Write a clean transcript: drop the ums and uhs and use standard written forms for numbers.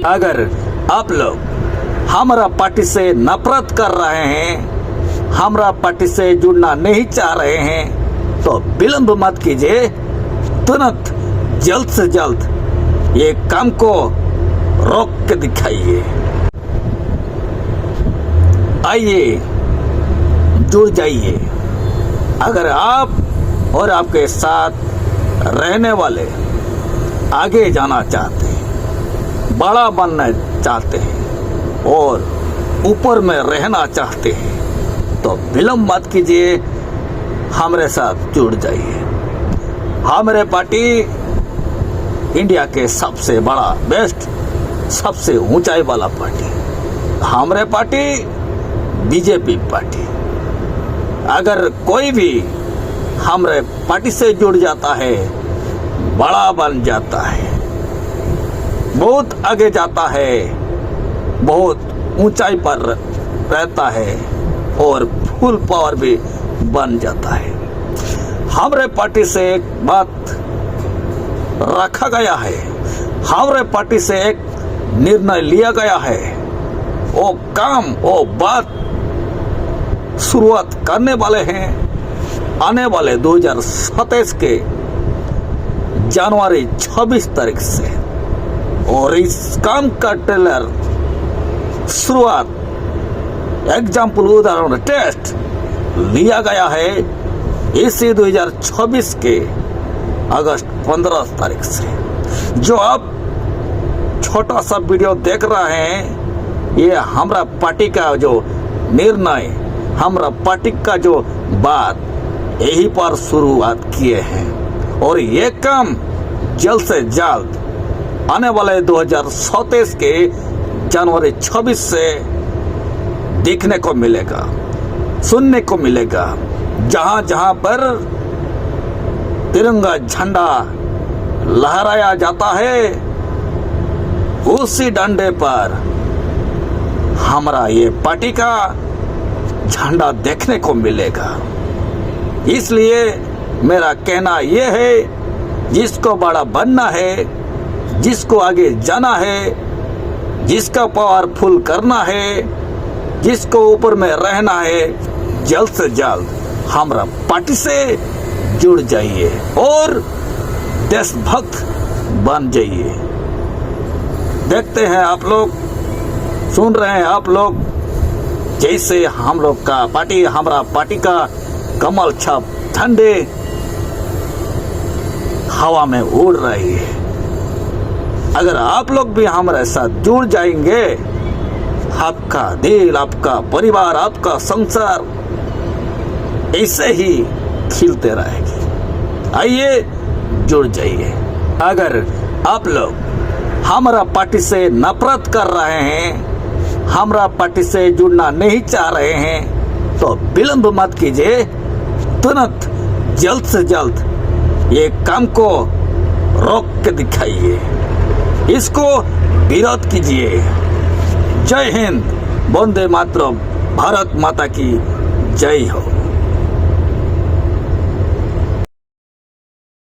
अगर आप लोग हमारा पार्टी से नफरत कर रहे हैं, हमारा पार्टी से जुड़ना नहीं चाह रहे हैं, तो विलंब मत कीजिए। तुरंत जल्द से जल्द ये काम को रोक के दिखाइए। आइए, जुड़ जाइए। अगर आप और आपके साथ रहने वाले आगे जाना चाहते हैं, बड़ा बनना चाहते हैं और ऊपर में रहना चाहते हैं, तो विलंब मत कीजिए, हमारे साथ जुड़ जाइए। हमारे पार्टी इंडिया के सबसे बड़ा, बेस्ट, सबसे ऊंचाई वाला पार्टी, हमारे पार्टी बीजेपी पार्टी। अगर कोई भी हमारे पार्टी से जुड़ जाता है, बड़ा बन जाता है, बहुत आगे जाता है, बहुत ऊंचाई पर रहता है और फुल पावर भी बन जाता है। हमारे पार्टी से एक बात रखा गया है, हमारे पार्टी से एक निर्णय लिया गया है, वो काम, वो बात शुरुआत करने वाले हैं आने वाले 2027 के जनवरी 26 तारीख से। और इस काम का ट्रेलर शुरुआत, एग्जाम्पल, उदाहरण, टेस्ट लिया गया है इसी 2026 के अगस्त 15 तारीख से। जो आप छोटा सा वीडियो देख रहे हैं, ये हमारा पार्टी का जो निर्णय, हमारा पार्टी का जो बात, यही पर शुरुआत किए हैं। और ये काम जल्द से जल्द आने वाले 2027 के जनवरी 26 से देखने को मिलेगा, सुनने को मिलेगा। जहां जहां पर तिरंगा झंडा लहराया जाता है, उसी डंडे पर हमारा ये पार्टी का झंडा देखने को मिलेगा। इसलिए मेरा कहना यह है, जिसको बड़ा बनना है, जिसको आगे जाना है, जिसका पावरफुल करना है, जिसको ऊपर में रहना है, जल्द से जल्द हमारा पार्टी से जुड़ जाइए और देशभक्त बन जाइए। देखते हैं आप लोग, सुन रहे हैं आप लोग, जैसे हम लोग का पार्टी, हमारा पार्टी का कमल छाप ठंडे हवा में उड़ रही है। अगर आप लोग भी हमारे साथ जुड़ जाएंगे, आपका दिल, आपका परिवार, आपका संसार ऐसे ही खिलते रहेगी। आइए, जुड़ जाइए। अगर आप लोग हमारा पार्टी से नफरत कर रहे हैं, हमारा पार्टी से जुड़ना नहीं चाह रहे हैं, तो विलंब मत कीजिए। तुरंत जल्द से जल्द ये काम को रोक के दिखाइए, इसको विरोध कीजिए। जय हिंद, वंदे मातरम, भारत माता की जय हो।